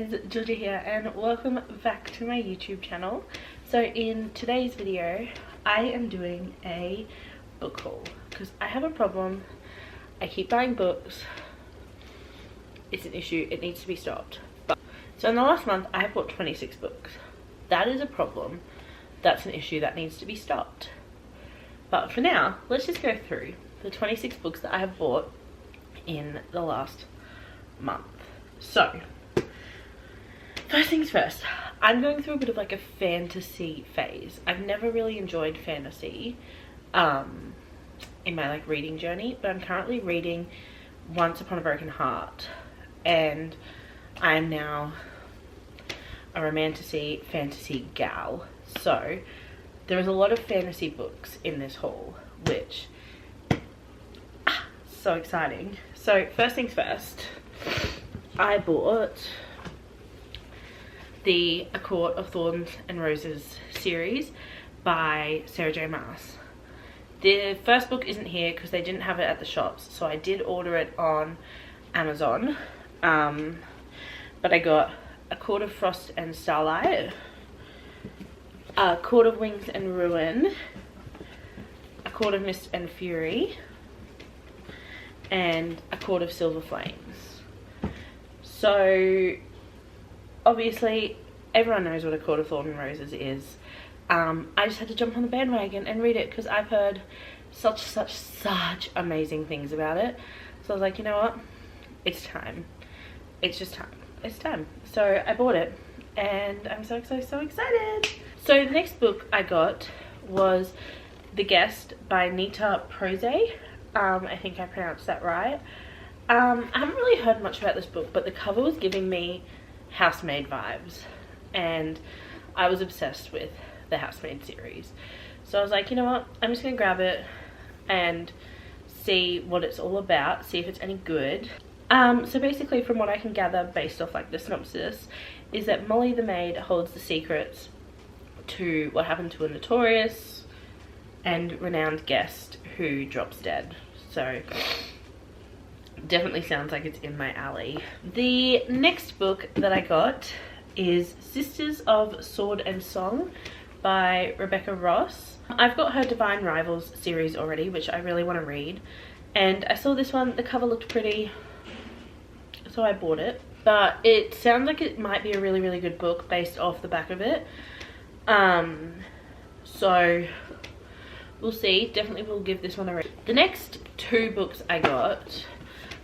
guys, Georgia here and welcome back to my YouTube channel. So in today's video I am doing a book haul because I have a problem. I keep buying books. It's an issue, it needs to be stopped. So in the last month I have bought 26 books. That is a problem. That's an issue that needs to be stopped. But for now, let's just go through the 26 books that I have bought in the last month. So first things first, I'm going through a bit of like a fantasy phase. I've never really enjoyed fantasy in my like reading journey, but I'm currently reading Once Upon a Broken Heart, and I'm now a fantasy gal. So there is a lot of fantasy books in this haul, which so exciting. So first things first, I bought the A Court of Thorns and Roses series by Sarah J Maas. The first book isn't here because they didn't have it at the shops, so I did order it on Amazon. But I got A Court of Frost and Starlight, A Court of Wings and Ruin, A Court of Mist and Fury, and A Court of Silver Flames. So obviously everyone knows what A Court of Thorns and Roses is. I just had to jump on the bandwagon and read it because I've heard such amazing things about it. So I was like, you know what, it's time. It's just time. It's time. So I bought it and I'm so excited. So the next book I got was The Guest by Nita Prose. I think I pronounced that right. I haven't really heard much about this book, but the cover was giving me Housemaid vibes, and I was obsessed with the Housemaid series. So I was like, you know what, I'm just gonna grab it and see what it's all about, see if it's any good. So basically, from what I can gather based off like the synopsis, is that Molly the maid holds the secrets to what happened to a notorious and renowned guest who drops dead. So definitely sounds like it's in my alley. The next book that I got is Sisters of Sword and Song by Rebecca Ross. I've got her Divine Rivals series already, which I really want to read, and I saw this one, the cover looked pretty, so I bought it. But it sounds like it might be a really good book based off the back of it. So we'll see. Definitely will give this one a read. The next two books I got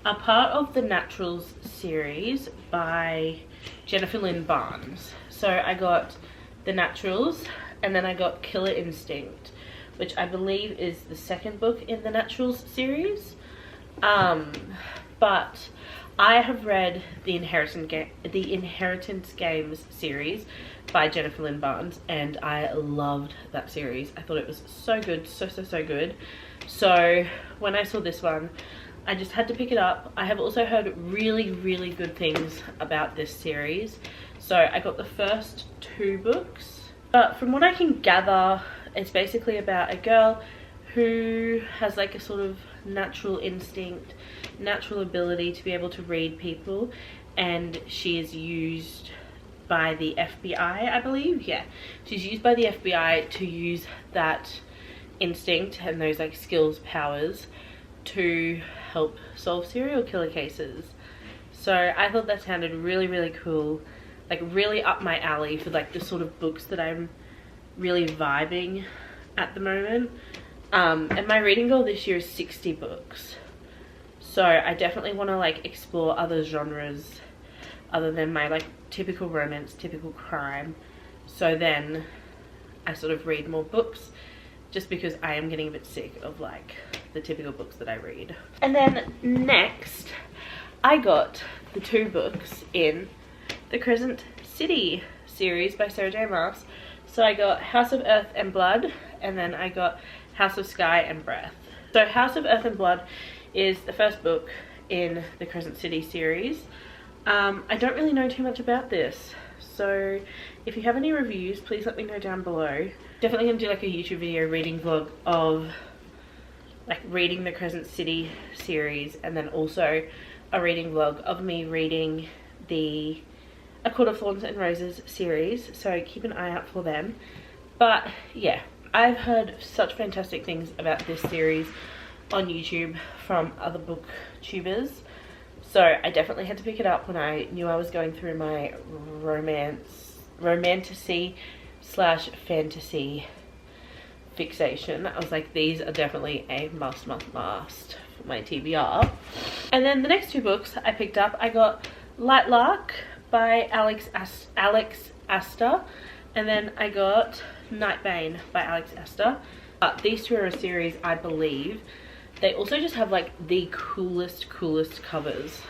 are part of the Naturals series by Jennifer Lynn Barnes. So I got The Naturals, and then I got Killer Instinct, which I believe is the second book in the Naturals series. But I have read the Inheritance Games series by Jennifer Lynn Barnes, and I loved that series. I thought it was so good, so good. So when I saw this one, I just had to pick it up. I have also heard really good things about this series, so I got the first two books. But from what I can gather, it's basically about a girl who has like a sort of natural instinct, natural ability to be able to read people, and she is used by the FBI, I believe. Yeah, she's used by the FBI to use that instinct and those like skills, powers, to help solve serial killer cases. So I thought that sounded really cool, like really up my alley for like the sort of books that I'm really vibing at the moment. And my reading goal this year is 60 books. So I definitely want to like explore other genres other than my like typical romance, typical crime. So then I sort of read more books, just because I am getting a bit sick of like the typical books that I read. And then next I got the two books in the Crescent City series by Sarah J Maas. So I got House of Earth and Blood, and then I got House of Sky and Breath. So House of Earth and Blood is the first book in the Crescent City series. I don't really know too much about this, so if you have any reviews, please let me know down below. Definitely gonna do like a YouTube video reading vlog of like reading the Crescent City series, and then also a reading vlog of me reading the A Court of Thorns and Roses series, so keep an eye out for them. But yeah, I've heard such fantastic things about this series on YouTube from other booktubers, so I definitely had to pick it up when I knew I was going through my romantasy slash fantasy fixation. I was like, these are definitely a must for my TBR. And then the next two books I picked up, I got Light Lark by Alex Astor, and then I got Nightbane by Alex Astor. These two are a series, I believe. They also just have like the coolest covers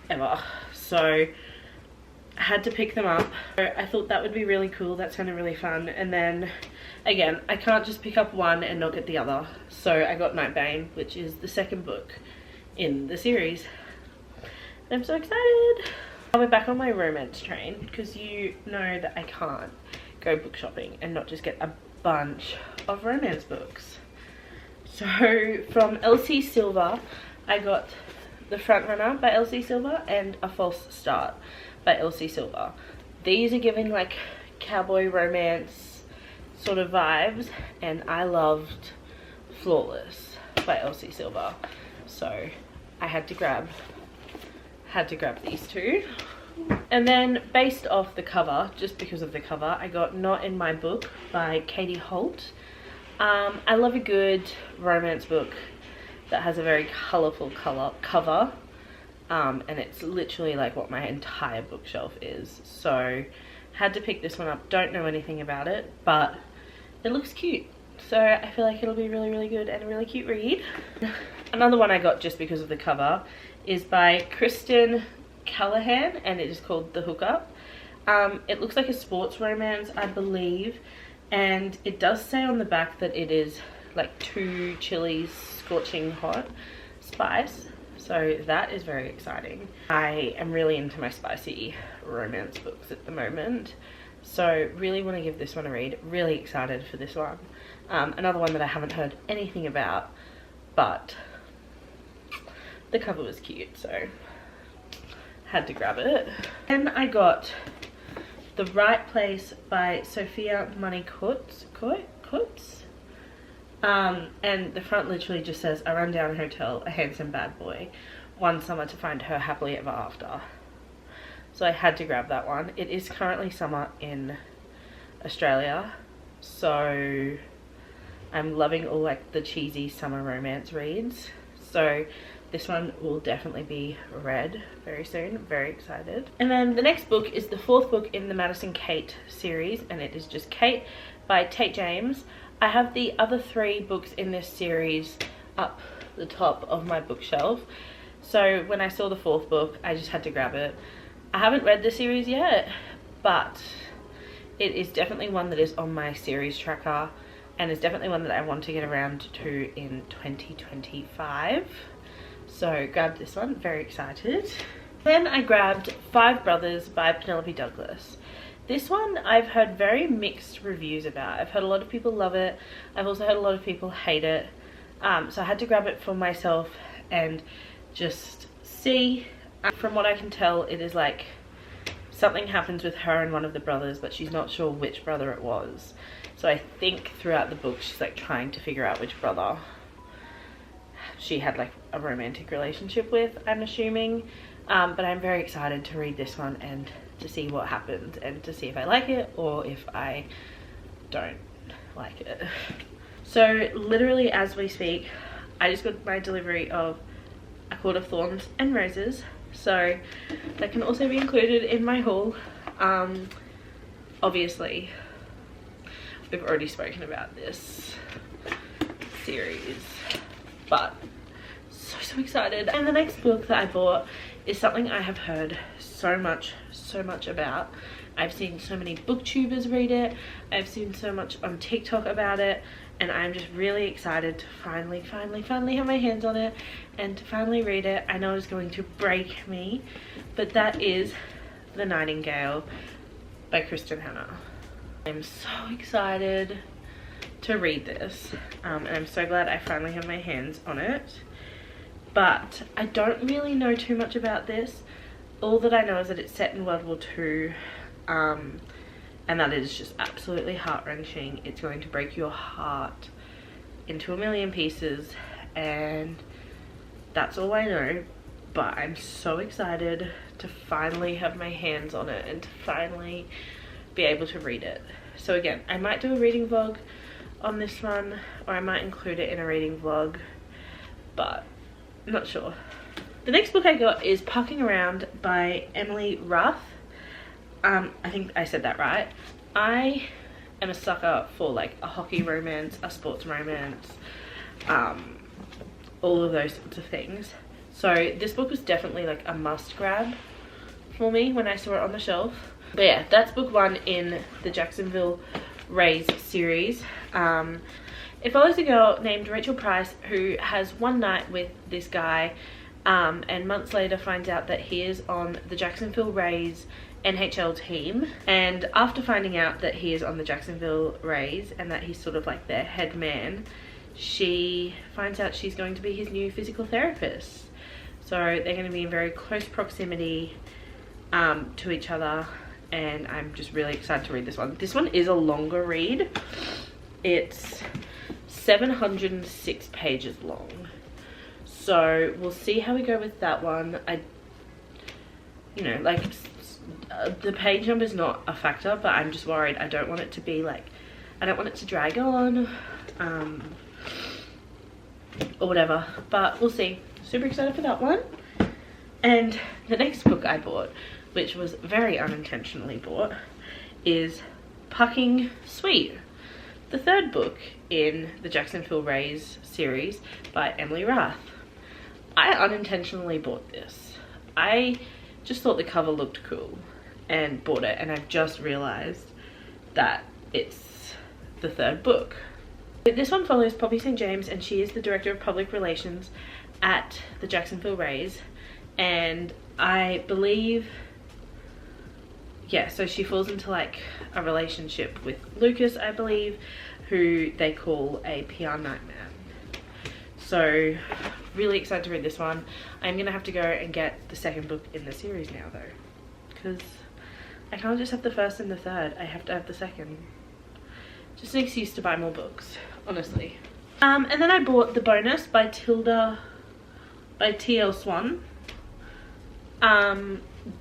ever, so I had to pick them up. I thought that would be really cool. That sounded really fun. And then again, I can't just pick up one and not get the other, so I got Nightbane, which is the second book in the series. I'm so excited. We're back on my romance train, because you know that I can't go book shopping and not just get a bunch of romance books. So from Elsie Silver, I got The Frontrunner by Elsie Silver and A False Start by Elsie Silver. These are giving like cowboy romance sort of vibes, and I loved Flawless by Elsie Silver, so I had to grab these two. And then based off the cover, just because of the cover, I got Not in My Book by Katie Holt. I love a good romance book that has a very colourful cover, and it's literally like what my entire bookshelf is, so had to pick this one up. Don't know anything about it, but it looks cute, so I feel like it'll be really good and a really cute read. Another one I got just because of the cover is by Kristen Callahan, and it is called The Hookup. It looks like a sports romance, I believe, and it does say on the back that it is like 2 chilies scorching hot spice, so that is very exciting. I am really into my spicy romance books at the moment, so really want to give this one a read. Really excited for this one. Another one that I haven't heard anything about, but the cover was cute, so had to grab it. Then I got The Right Place by Sophia Money-Coates. And the front literally just says, a rundown hotel, a handsome bad boy, one summer to find her happily ever after. So I had to grab that one. It is currently summer in Australia, so I'm loving all like the cheesy summer romance reads. So this one will definitely be read very soon. Very excited. And then the next book is the 4th book in the Madison Kate series, and it is just Kate by Tate James. I have the other 3 books in this series up the top of my bookshelf, so when I saw the 4th book, I just had to grab it. I haven't read the series yet, but it is definitely one that is on my series tracker, and it's definitely one that I want to get around to in 2025. So grabbed this one, very excited. Then I grabbed 5 Brothers by Penelope Douglas. This one I've heard very mixed reviews about. I've heard a lot of people love it. I've also heard a lot of people hate it. So I had to grab it for myself and just see. From what I can tell, it is like something happens with her and one of the brothers, but she's not sure which brother it was. So I think throughout the book she's like trying to figure out which brother she had like a romantic relationship with, I'm assuming. But I'm very excited to read this one and to see what happens, and to see if I like it or if I don't like it. So literally as we speak, I just got my delivery of A Court of Thorns and Roses, so that can also be included in my haul. Obviously we've already spoken about this series, but so excited. And the next book that I bought is something I have heard so much about. I've seen so many booktubers read it, I've seen so much on TikTok about it, and I'm just really excited to finally have my hands on it and to finally read it. I know it's going to break me, but that is The Nightingale by Kristen Hanna. I'm so excited to read this, and I'm so glad I finally have my hands on it. But I don't really know too much about this. all that I know is that it's set in World War II, and that it is just absolutely heart-wrenching. It's going to break your heart into a million pieces, and that's all I know. But I'm so excited to finally have my hands on it and to finally be able to read it. So again, I might do a reading vlog on this one, or I might include it in a reading vlog, but I'm not sure. The next book I got is Pucking Around by Emily Rath. I think I said that right. I am a sucker for like a hockey romance, a sports romance, all of those sorts of things. So this book was definitely like a must grab for me when I saw it on the shelf. But yeah, that's book one in the Jacksonville Rays series. It follows a girl named Rachel Price who has one night with this guy, and months later finds out that he is on the Jacksonville Rays NHL team. And after finding out that he is on the Jacksonville Rays and that he's sort of like their head man, she finds out she's going to be his new physical therapist. So they're going to be in very close proximity to each other, and I'm just really excited to read this one. This one is a longer read. It's 706 pages long. So we'll see how we go with that one. You know, like, the page number is not a factor, but I'm just worried. I don't want it to be like, I don't want it to drag on, or whatever, but we'll see. Super excited for that one. And the next book I bought, which was very unintentionally bought, is Pucking Sweet, the third book in the Jacksonville Rays series by Emily Rath. I unintentionally bought this. I just thought the cover looked cool and bought it, and I've just realized that it's the third book. This one follows Poppy St. James, and she is the Director of Public Relations at the Jacksonville Rays, and I believe, yeah, so she falls into like a relationship with Lucas, I believe, who they call a PR nightmare. So really excited to read this one. I'm gonna have to go and get the second book in the series now though, because I can't just have the first and the third, I have to have the second. Just an excuse to buy more books, honestly. And then I bought The Bonus by T.L. Swan.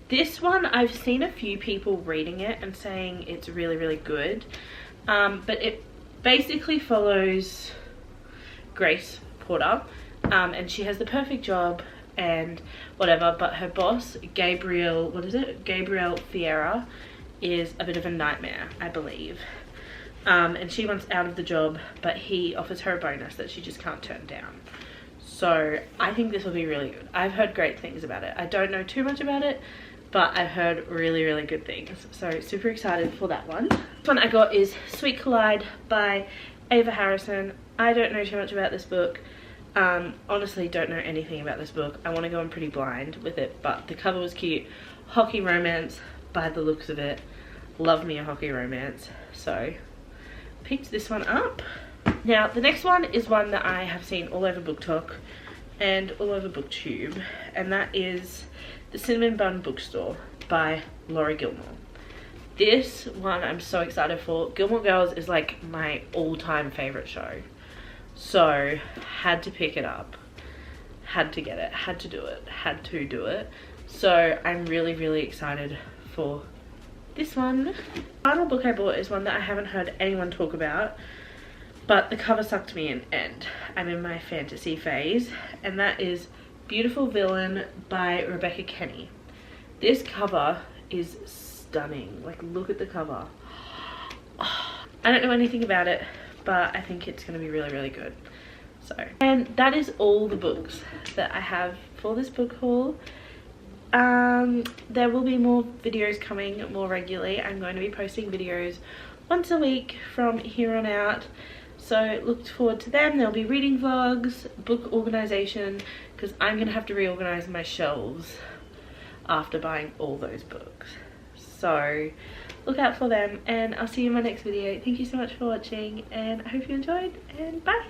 This one, I've seen a few people reading it and saying it's really, really good. But it basically follows Grace Porter, and she has the perfect job and whatever, but her boss, Gabriel Fiera, is a bit of a nightmare, I believe. And she wants out of the job, but he offers her a bonus that she just can't turn down. So I think this will be really good. I've heard great things about it. I don't know too much about it, but I've heard really, really good things. So super excited for that one. This one I got is Sweet Collide by Ava Harrison. I don't know too much about this book. Honestly, don't know anything about this book. I want to go in pretty blind with it, but the cover was cute. Hockey romance by the looks of it. Love me a hockey romance. So picked this one up. Now the next one is one that I have seen all over BookTok and all over BookTube, and that is The Cinnamon Bun Bookstore by Laurie Gilmore. This one I'm so excited for. Gilmore Girls is like my all-time favorite show, so had to pick it up, had to get it, had to do it. So I'm really, really excited for this one. The final book I bought is one that I haven't heard anyone talk about, but the cover sucked me in and I'm in my fantasy phase, and that is Beautiful Villain by Rebecca Kenny. This cover is stunning. Like, look at the cover. I don't know anything about it, but I think it's going to be really, really good. So, and that is all the books that I have for this book haul. There will be more videos coming more regularly. I'm going to be posting videos once a week from here on out, so look forward to them. There'll be reading vlogs, book organization, because I'm going to have to reorganize my shelves after buying all those books. So look out for them, and I'll see you in my next video. Thank you so much for watching, and I hope you enjoyed, and bye!